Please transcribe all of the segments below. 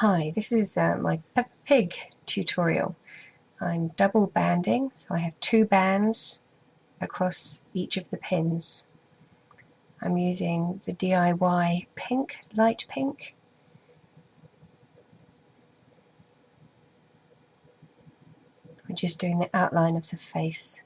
Hi, this is my Peppa Pig tutorial. I'm double banding, so I have 2 bands across each of the pins. I'm using the DIY pink, light pink. I'm just doing the outline of the face.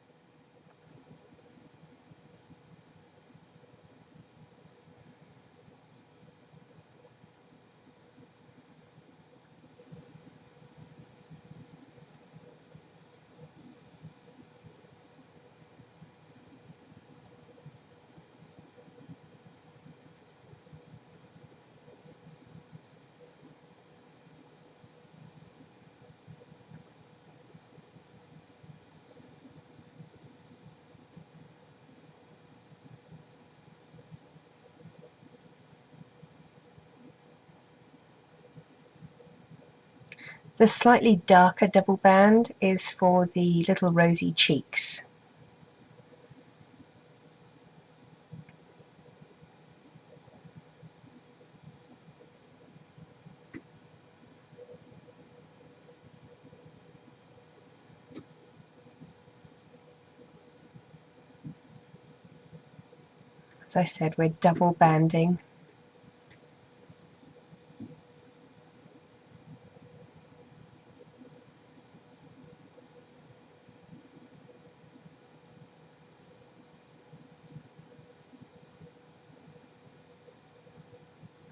The slightly darker double band is for the little rosy cheeks. As I said, we're double banding.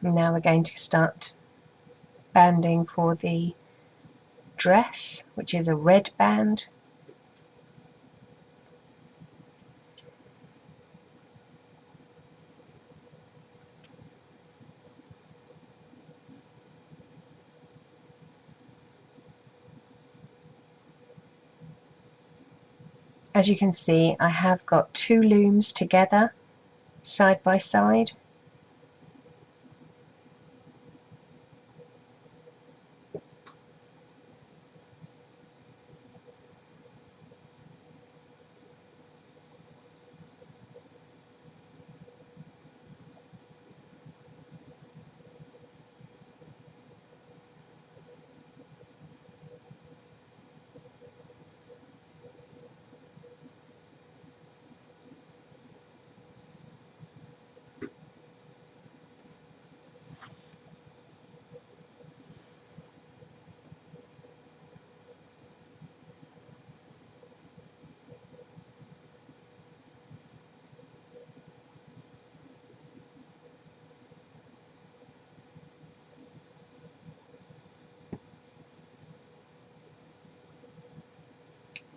Now we're going to start banding for the dress, which is a red band. As you can see, I have got 2 looms together, side by side.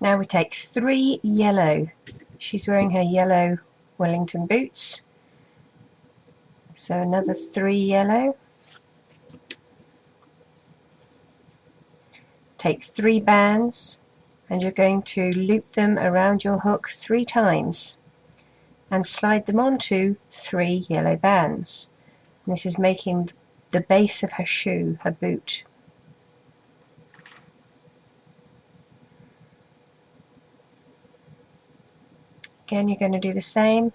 Now we take 3 yellow. She's wearing her yellow Wellington boots. So another 3 yellow. Take 3 bands and you're going to loop them around your hook 3 times and slide them onto 3 yellow bands. And this is making the base of her shoe, her boot. Again, you're going to do the same.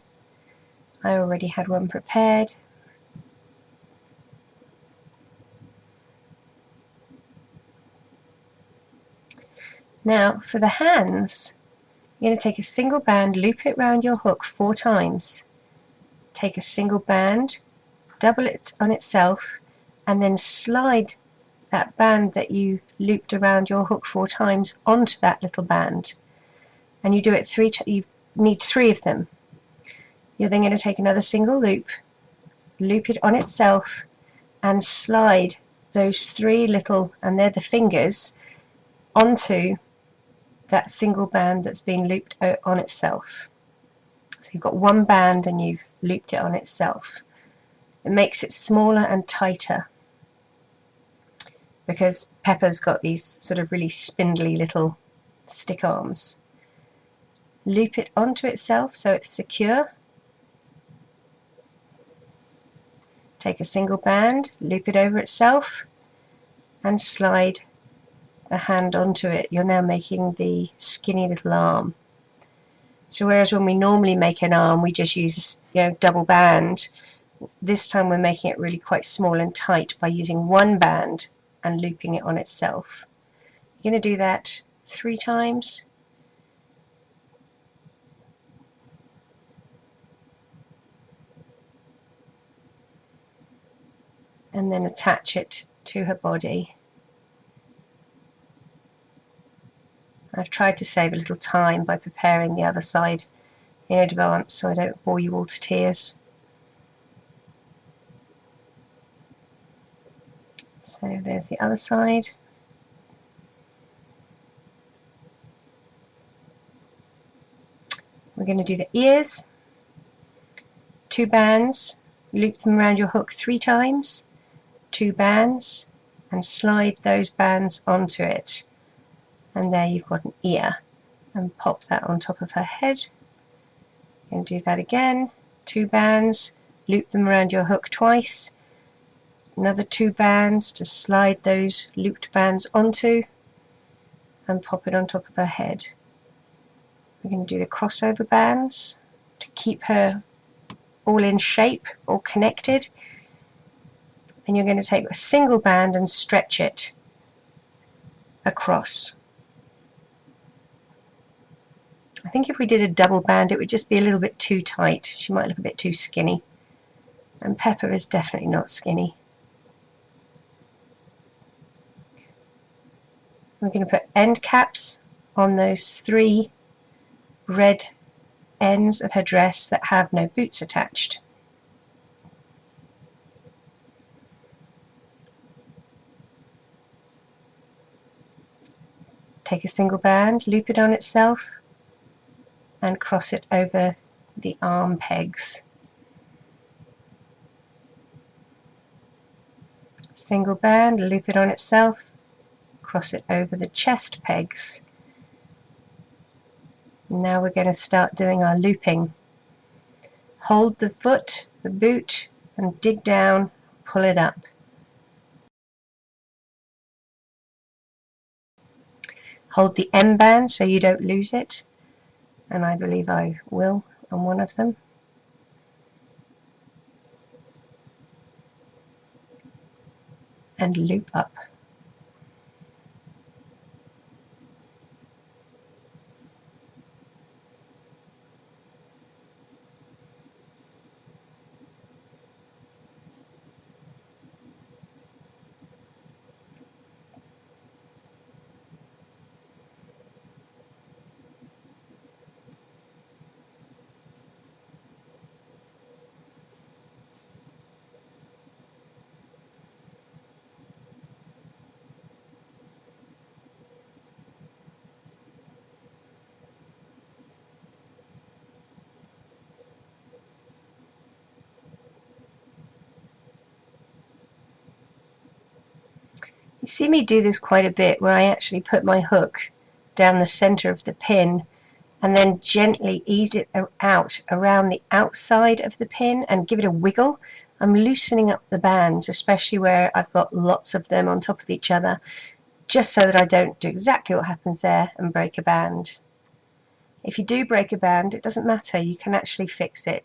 I already had one prepared. Now for the hands, you're going to take a single band, loop it round your hook 4 times. Take a single band, double it on itself, and then slide that band that you looped around your hook 4 times onto that little band. And you do it 3 times. You need 3 of them. You're then going to take another single loop, loop it on itself, and slide those 3 little, and they're the fingers, onto that single band that's been looped on itself. So you've got 1 band and you've looped it on itself. It makes it smaller and tighter because Peppa's got these sort of really spindly little stick arms. Loop it onto itself so it's secure. Take a single band, loop it over itself, and slide the hand onto it. You're now making the skinny little arm. So whereas when we normally make an arm we just use double band, this time we're making it really quite small and tight by using 1 band and looping it on itself. You're going to do that 3 times. And then attach it to her body. I've tried to save a little time by preparing the other side in advance so I don't bore you all to tears. So there's the other side. We're going to do the ears. 2 bands, loop them around your hook 3 times, 2 bands, and slide those bands onto it. And there you've got an ear. And pop that on top of her head. You're going to do that again. 2 bands, loop them around your hook twice. Another 2 bands to slide those looped bands onto. And pop it on top of her head. We're going to do the crossover bands to keep her all in shape, all connected. And you're going to take a single band and stretch it across. I think if we did a double band it would just be a little bit too tight. She might look a bit too skinny. And Peppa is definitely not skinny. We're going to put end caps on those 3 red ends of her dress that have no boots attached. Take a single band, loop it on itself, and cross it over the arm pegs. Single band, loop it on itself, cross it over the chest pegs. Now we're going to start doing our looping. Hold the foot, the boot, and dig down, pull it up. Hold the M band so you don't lose it, and I believe I will on one of them. And loop up. You see me do this quite a bit where I actually put my hook down the center of the pin and then gently ease it out around the outside of the pin and give it a wiggle. I'm loosening up the bands, especially where I've got lots of them on top of each other, just so that I don't do exactly what happens there and break a band. If you do break a band, it doesn't matter, you can actually fix it.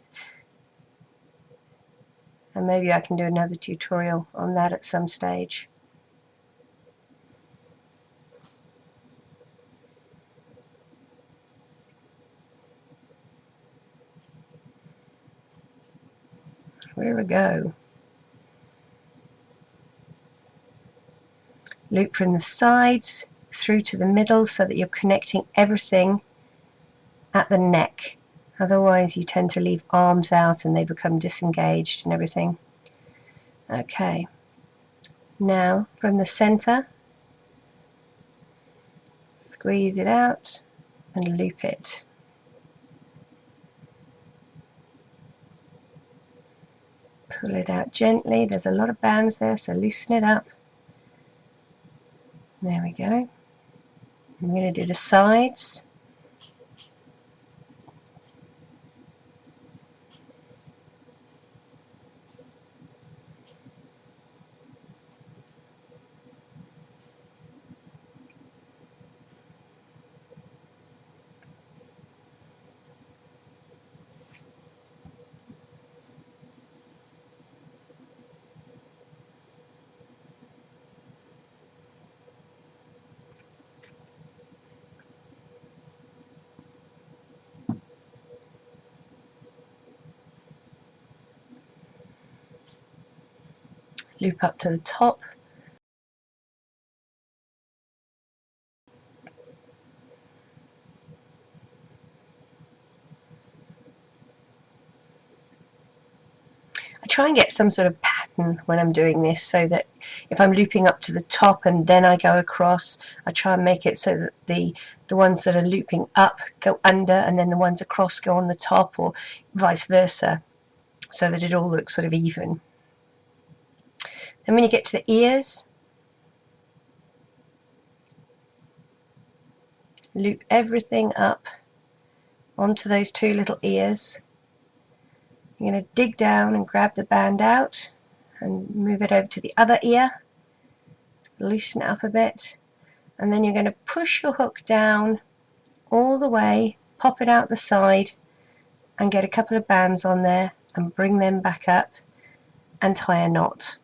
And maybe I can do another tutorial on that at some stage. Here we go. Loop from the sides through to the middle so that you're connecting everything at the neck. Otherwise you tend to leave arms out and they become disengaged and everything. Okay. Now from the center, squeeze it out and loop it. Pull it out gently. There's a lot of bands there, so loosen it up. There we go. I'm going to do the sides. loop up to the top. I try and get some sort of pattern when I'm doing this, so that if I'm looping up to the top and then I go across, I try and make it so that the ones that are looping up go under and then the ones across go on the top, or vice versa, so that it all looks sort of even. Then when you get to the ears, loop everything up onto those two little ears. You're going to dig down and grab the band out and move it over to the other ear, loosen it up a bit, and then you're going to push your hook down all the way, pop it out the side and get a couple of bands on there and bring them back up and tie a knot.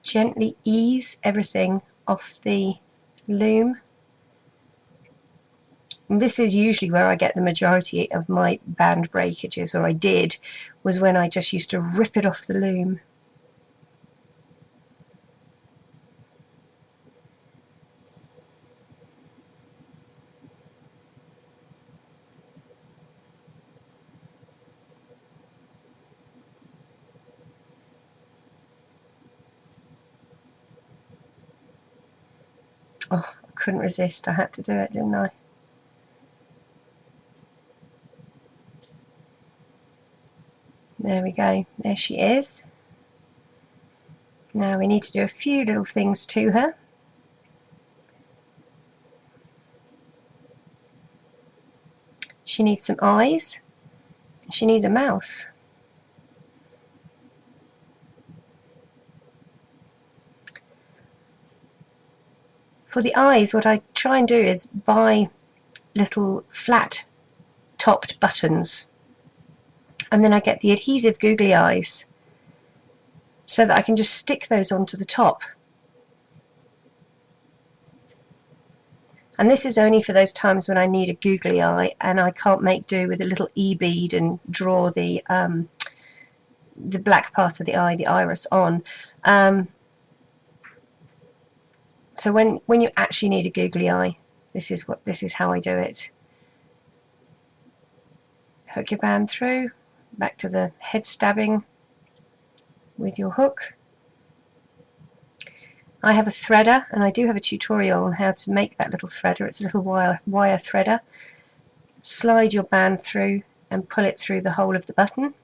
Gently ease everything off the loom. And this is usually where I get the majority of my band breakages, or I did, was when I just used to rip it off the loom. Oh, I couldn't resist, I had to do it, didn't I? There we go, there she is. Now we need to do a few little things to her. She needs some eyes, she needs a mouth. For the eyes, what I try and do is buy little flat topped buttons, and then I get the adhesive googly eyes so that I can just stick those onto the top. And this is only for those times when I need a googly eye and I can't make do with a little e-bead and draw the black part of the eye, the iris, on. So when you actually need a googly eye, this is how I do it. Hook your band through, back to the head stabbing with your hook. I have a threader, and I do have a tutorial on how to make that little threader. It's a little wire threader. Slide your band through and pull it through the hole of the button.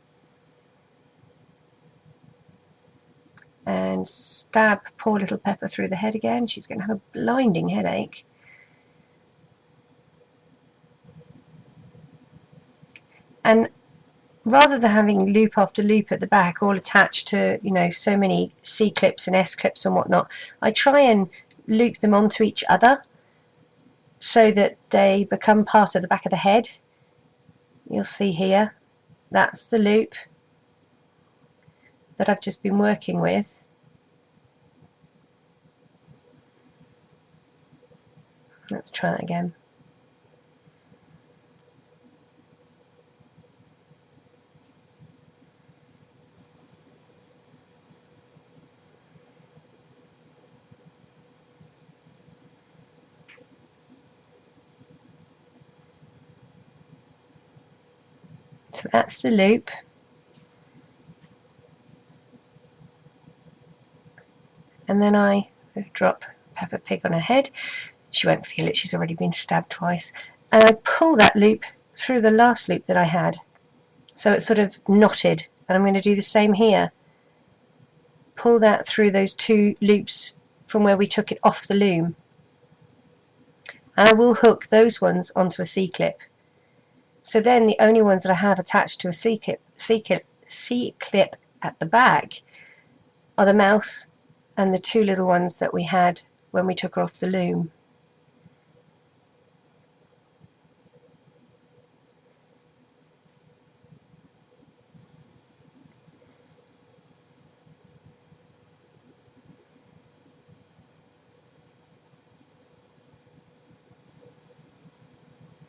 And stab poor little Peppa through the head again. She's going to have a blinding headache. And rather than having loop after loop at the back all attached to, you know, so many C clips and S clips and whatnot, I try and loop them onto each other so that they become part of the back of the head. You'll see here, that's the loop that I've just been working with. Let's try that again. So that's the loop. And then I drop Peppa Pig on her head. She won't feel it, she's already been stabbed twice. And I pull that loop through the last loop that I had. So it's sort of knotted. And I'm going to do the same here. Pull that through those two loops from where we took it off the loom. And I will hook those ones onto a C-clip. So then the only ones that I have attached to a C-clip at the back are the mouth and the two little ones that we had when we took her off the loom.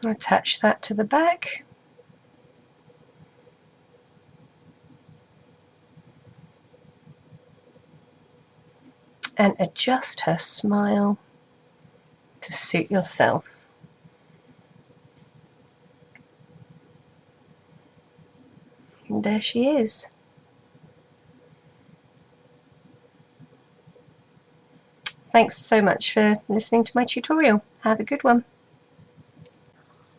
Attach that to the back. and adjust her smile to suit yourself. And there she is. Thanks so much for listening to my tutorial. Have a good one.